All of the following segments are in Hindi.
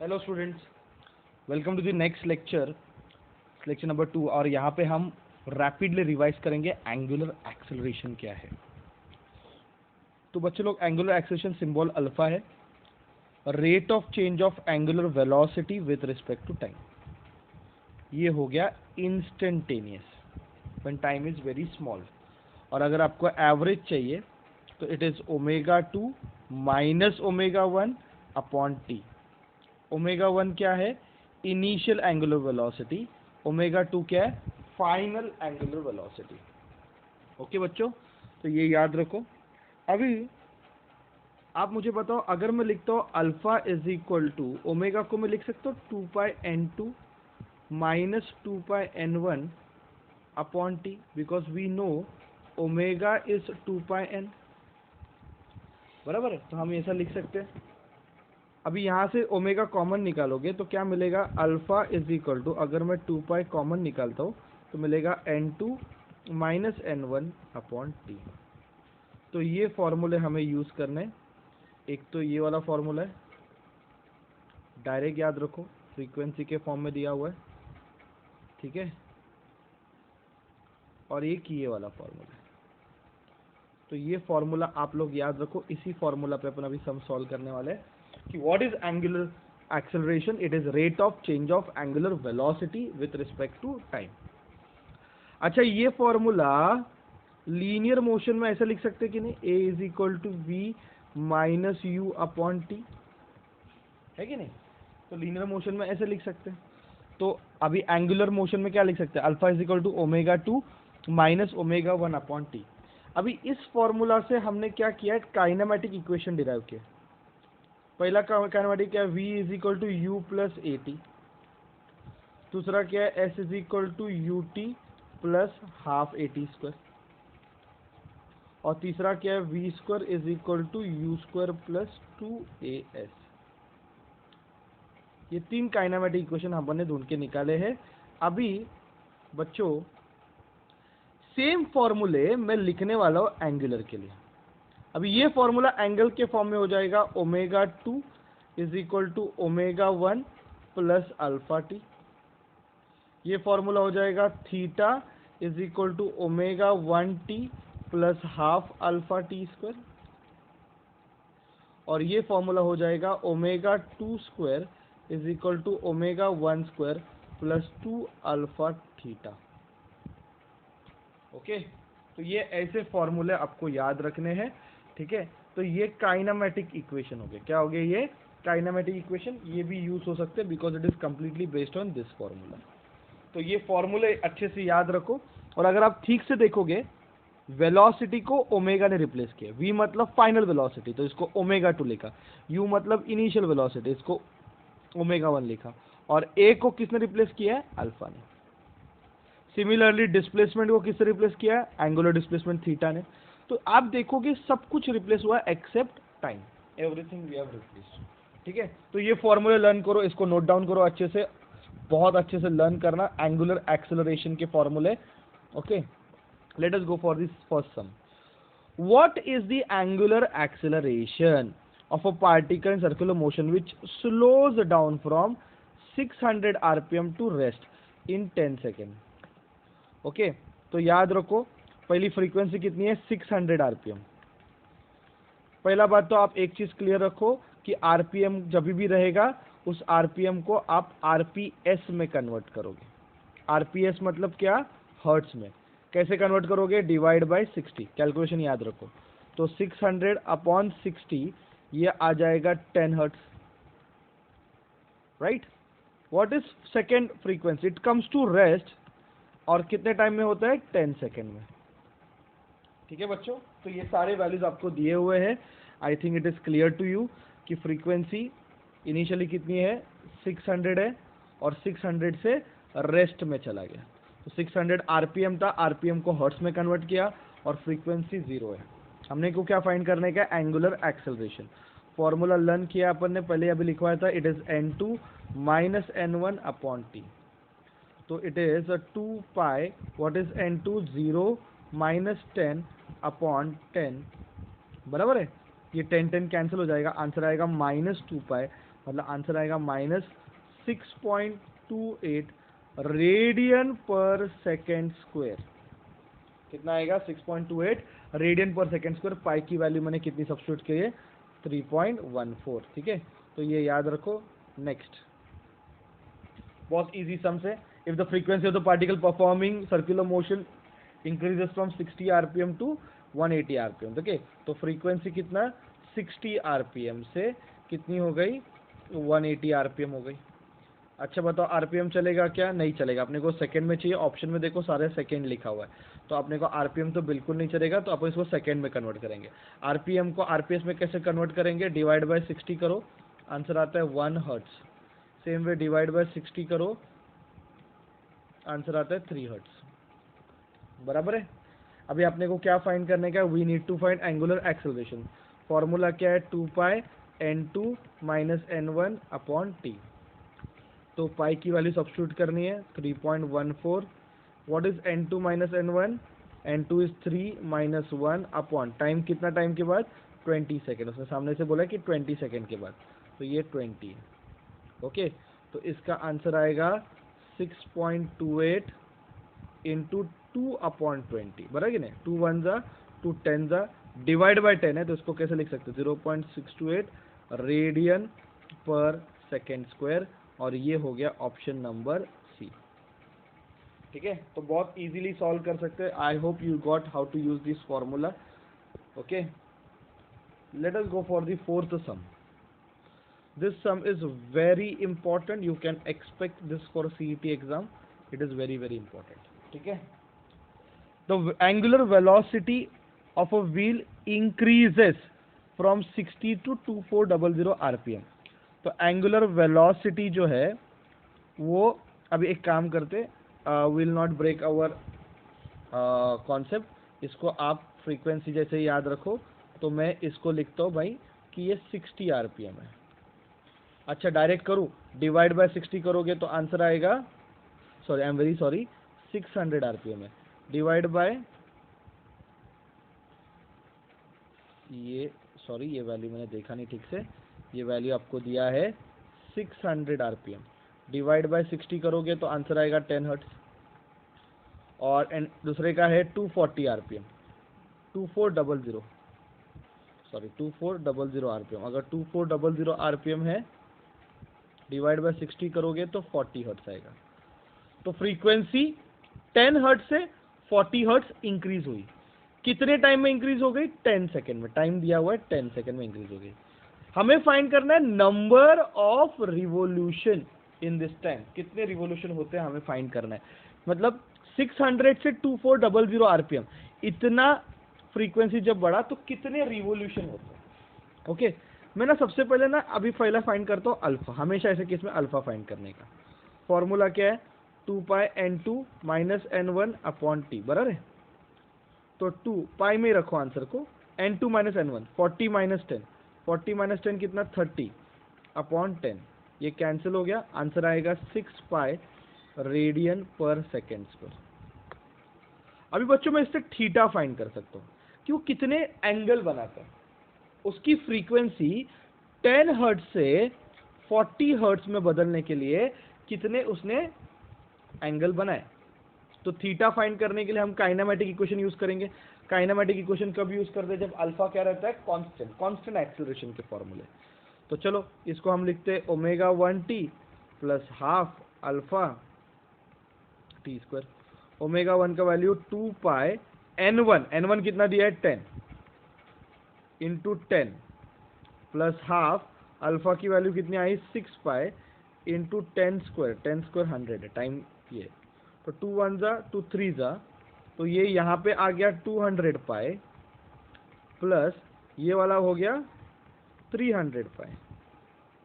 Hello students, welcome to the next lecture number 2। और यहाँ पे हम रैपिडली रिवाइज करेंगे एंगुलर एक्सेलरेशन क्या है। तो बच्चे लोग, एंगुलर एक्सेलरेशन सिंबल अल्फा है, rate of change of angular velocity with respect to time. ये हो गया instantaneous when time is very small. और अगर आपको एवरेज चाहिए तो it is omega 2 minus omega 1 upon T. Omega 1 क्या है? Initial angular velocity. ओमेगा 2 क्या है? Final angular velocity. ओके बच्चों, तो ये याद रखो। अभी आप मुझे बताओ, अगर मैं लिखता हूँ alpha is equal to omega को मैं लिख सकता हूँ 2πn2 minus 2πn1 upon t, because we know omega is 2πn। बराबर है, तो हम ऐसा लिख सकते हैं। अभी यहाँ से ओमेगा कॉमन निकालोगे तो क्या मिलेगा? अल्फा इज इक्वल टू, अगर मैं 2π कॉमन निकालता हूँ तो मिलेगा n2 minus n1 upon T. तो ये फॉर्मूले हमें यूज करने। एक तो ये वाला फॉर्मूला है, डायरेक्ट याद रखो, फ्रीक्वेंसी के फॉर्म में दिया हुआ है, ठीक है। और एक ये वाला फॉर्मूला है। तो ये फॉर्मूला आप लोग याद रखो। इसी फॉर्मूला पे अपन अभी सम सॉल्व करने वाले हैं कि what is angular acceleration. It is rate of change of angular velocity with respect to time. अच्छा, ये फॉर्मूला लीनियर मोशन में ऐसा लिख सकते कि नहीं? A is equal to V minus U upon T, है कि नहीं? तो लीनियर मोशन में ऐसे लिख सकते हैं। तो अभी एंगुलर मोशन में क्या लिख सकते हैं? Alpha is equal to omega 2 minus omega 1 upon t. अभी इस फॉर्मूला से हमने क्या किया है? काइनेमेटिक इक्वेशन डिराइव किया। पहला काइनेमेटिक क्या है? v is equal to u plus a t. दूसरा क्या है? s is equal to u t plus half a t square. और तीसरा क्या है? V square is equal to u square plus 2as। ये तीन काइनेमेटिक इक्वेशन हमने ढूंढ के निकाले हैं। अभी बच्चों, सेम फॉर्मूले मैं लिखने वाला हूं एंगुलर के लिए। अभी ये फॉर्मूला एंगल के फॉर्म में हो जाएगा omega 2 is equal to omega 1 plus alpha t. ये फॉर्मूला हो जाएगा theta is equal to omega 1 t plus half alpha t square. और ये फॉर्मूला हो जाएगा omega 2 square is equal to omega 1 square plus 2 alpha theta. Okay, तो ये ऐसे फॉर्मूले आपको याद रखने हैं, ठीक है। तो ये काइनेमेटिक इक्वेशन हो गया। क्या हो गया? ये काइनेमेटिक इक्वेशन। ये भी यूज हो सकते हैं because it is completely based on this formula. तो ये फॉर्मूले अच्छे से याद रखो। और अगर आप ठीक से देखोगे, वेलोसिटी को ओमेगा ने रिप्लेस किया। v मतलब फाइनल वेलोसिटी, तो इसको ओमेगा 2 लिखा। u मतलब इनिशियल वेलोसिटी, इसको ओमेगा 1 लिखा। और a को किसने रिप्लेस किया है? अल्फा ने। सिमिलरली डिस्प्लेसमेंट को किससे रिप्लेस किया है? एंगुलर डिस्प्लेसमेंट थीटा ने। तो आप देखोगे सब कुछ रिप्लेस हुआ except time. Everything we have replaced, ठीक है। तो ये फॉर्मूले लर्न करो, इसको नोट डाउन करो अच्छे से, बहुत अच्छे से लर्न करना एंगुलर एक्सेलरेशन के फॉर्मूले। Okay, let us go for this first sum. What is the angular acceleration of a particle in circular motion which slows down from 600 rpm to rest in 10 seconds? Okay, तो याद रखो, पहली फ्रीक्वेंसी कितनी है? 600 rpm। पहला बात तो आप एक चीज क्लियर रखो कि rpm जब भी रहेगा, उस rpm को आप rps में कन्वर्ट करोगे। rps मतलब क्या? हर्ट्स में। कैसे कन्वर्ट करोगे? Divide by 60। कैलकुलेशन याद रखो। तो 600 अपॉन 60, ये आ जाएगा 10 hertz, right. What is second frequency? It comes to rest, और कितने टाइम में होता है? 10 सेकेंड में, ठीक है बच्चों। तो ये सारे वैल्यूज आपको दिए हुए हैं। I think it is clear to you कि फ्रीक्वेंसी इनिशियली कितनी है? 600 है, और 600 से रेस्ट में चला गया। तो 600 आरपीएम था, आरपीएम को हर्ट्स में कन्वर्ट किया, और फ्रीक्वेंसी 0 है। हमने को क्या फाइंड करने का? Angular acceleration. फॉर्मूला लर्न किया अपन ने, पहले अभी लिखवाया था, it is n2 minus n1 upon T. तो it is 2π, what is n2? 0 minus 10 upon 10, बराबर है। ये 10 10 कैंसिल हो जाएगा, आंसर आएगा -2π मतलब आंसर आएगा -6.28 रेडियन पर सेकेंड स्क्वायर। कितना आएगा? 6.28 रेडियन पर सेकेंड स्क्वायर। पाई की वैल्यू मैंने कितनी सब्स्टिट्यूट की है? 3.14। ठीक है, तो ये याद रखो। नेक्स्ट बहुत इजी सम्स है। If the frequency of the particle performing circular motion increases from 60 RPM to 180 RPM. Okay, तो फ्रीक्वेंसी कितना? 60 आरपीएम से कितनी हो गई? 180 आरपीएम हो गई। अच्छा बताओ, आरपीएम चलेगा क्या? नहीं चलेगा, अपने को सेकंड में चाहिए। ऑप्शन में देखो सारे सेकंड लिखा हुआ है, तो अपने को आरपीएम तो बिल्कुल नहीं चलेगा, तो अपन इसको सेकंड में कन्वर्ट करेंगे। आरपीएम को आरपीएस में कैसे कन्वर्ट करेंगे? डिवाइड बाय 60 करो, आंसर आता है 1 hertz. Same way divide by 60 करो, आंसर आता है 3 हर्ट्ज। बराबर है। अभी अपने को क्या फाइंड करने का? We need to find angular acceleration. Formula क्या है? 2 पाई n2 minus n1 upon t। तो पाई की वैल्यू सब्स्टिट्यूट करनी है 3.14। What is n2 minus n1? n2 is 3 minus 1 upon time. कितना टाइम के बाद? 20 सेकेंड। उसने सामने से बोला कि 20 सेकेंड के बाद, तो ये 20 है। ओके, तो इसका आंसर आएगा 6.28 इंटू 2 अपॉन 20। बराबर कि नहीं? 2 1 जा 2 10 जा, डिवाइड बाय 10 है, तो इसको कैसे लिख सकते? 0.628 रेडियन पर सेकेंड स्क्वायर। और ये हो गया ऑप्शन नंबर सी। ठीक है, तो बहुत इजीली सॉल्व कर सकते हैं। I hope you got how to use this formula. Okay, let us go for the fourth sum. This sum is very important. You can expect this for CET exam. It is very very important. ठीक है, the angular velocity of a wheel increases from 60 to 2400 rpm. तो एंगुलर वेलोसिटी जो है वो, अभी एक काम करते, will not break our concept. इसको आप फ्रीक्वेंसी जैसे याद रखो, तो मैं इसको लिखता हूँ भाई कि ये 60 आरपीएम है। अच्छा, डायरेक्ट करूँ? डिवाइड बाय 60 करोगे तो आंसर आएगा, sorry I am very sorry, 600 RPM है। डिवाइड बाय ये, सॉरी ये वैल्यू मैंने देखा नहीं ठीक से, ये वैल्यू आपको दिया है 600 आरपीएम। डिवाइड बाय 60 करोगे तो आंसर आएगा 10 हर्ट्ज। और दूसरे का है 240 आरपीएम, 2400, सॉरी 2400 आरपीएम। अगर 2400 आरपीएम है, डिवाइड बाय 60 करोगे तो 40 हर्ट्ज आएगा। तो फ्रीक्वेंसी 10 हर्ट्ज से 40 हर्ट्ज इंक्रीज हुई। कितने टाइम में इंक्रीज हो गई? 10 सेकेंड में। टाइम दिया हुआ है 10 सेकेंड में इंक्रीज हो गई। हमें फाइंड करना है number of revolution in this time. कितने रिवोल्यूशन होते हैं हमें फाइंड करना है। मतलब 600 से 2400 आरपीएम, इतना फ्रीक्वेंसी जब बढ़ा तो कितने रिवोल्यूशन होते हैं। ओके, मैं ना सबसे पहले ना अभी पहला फाइंड करता हूँ अल्फा। हमेशा ऐसे केस में अल्फा फाइंड करने का फॉर्मूला क्या है? 2 पाई n2 minus n1 upon T. बराबर है, तो 2 पाई में रखो आंसर को, n2 minus n1, 40 minus 10, 40 minus 10 कितना? 30 अपॉन 10। ये कैंसिल हो गया, आंसर आएगा 6 पाई रेडियन पर सेकेंड स्क्वायर। अभी बच्चों मैं इससे थीटा फाइंड कर सकता हूँ कि वो कितने एंगल बनाता है। उसकी फ्रीक्वेंसी 10 हर्ट्ज से 40 हर्ट्ज में बदलने के लिए कितने उसने एंगल बनाए। तो थीटा फाइंड करने के लिए हम काइनेमेटिक इक्वेशन यूज करेंगे। काइनेमेटिक इक्वेशन कब यूज करते हैं? जब अल्फा क्या रहता है? कांस्टेंट, कांस्टेंट एक्सेलरेशन के फॉर्मूले। तो चलो इसको हम लिखते हैं omega 1t plus half alpha t square. Omega 1 का वैल्यू 2 पाई n1, n1 कितना दिया है? 10 इंटू 10 प्लस हाफ अल्फा की वैल्यू कितनी आई? 6 पाई इंटू 10 स्क्वायर, 10 स्क्वायर 100 है टाइम ये। तो 2 1 जा 2 3 जा, तो ये यहाँ पे आ गया 200 पाई प्लस ये वाला हो गया 300 पाई।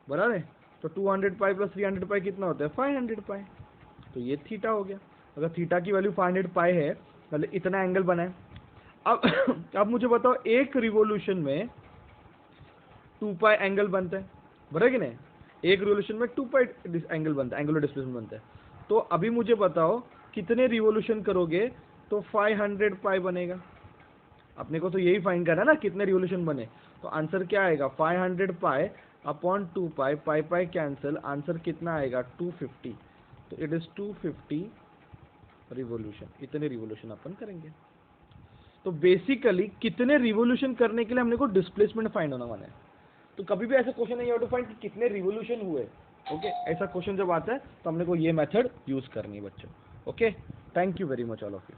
बराबर है, तो 200 पाई प्लस 300 पाई कितना होता है? 500 पाई। तो ये थीटा हो गया। अगर थीटा की वैल्यू 500 पाई है, मतलब इतना एंगल बना है। अब मुझे बताओ, एक रिवोल्यूशन में 2 पाई एंगल बनता है, बराबर कि नहीं? एक रिवोल्यूशन में 2 पाई एंगल बनता है, एंगुलर डिस्प्लेसमेंट बनता है। तो अभी मुझे बताओ कितने रिवोल्यूशन करोगे तो 500 पाई बनेगा। अपने को तो यही फाइंड करना है ना, कितने रिवोल्यूशन बने। तो आंसर क्या आएगा? 500 पाई अपॉन 2 पाई, पाई पाई कैंसिल, आंसर कितना आएगा 250, तो इट इज 250 रिवोल्यूशन, इतने रिवोल्यूशन अपन करेंगे। तो बेसिकली कितने रिवोल्यूशन करने के लिए हमने को डिस्प्लेसमेंट फाइंड होना वाला है। तो कभी भी ऐसा क्वेश्चन नहीं, यू हैव टू फाइंड कितने रिवोल्यूशन हुए। ओके, ऐसा क्वेश्चन जब आता है तो हमने को ये मेथड यूज करनी है बच्चों। Okay, thank you very much all of you.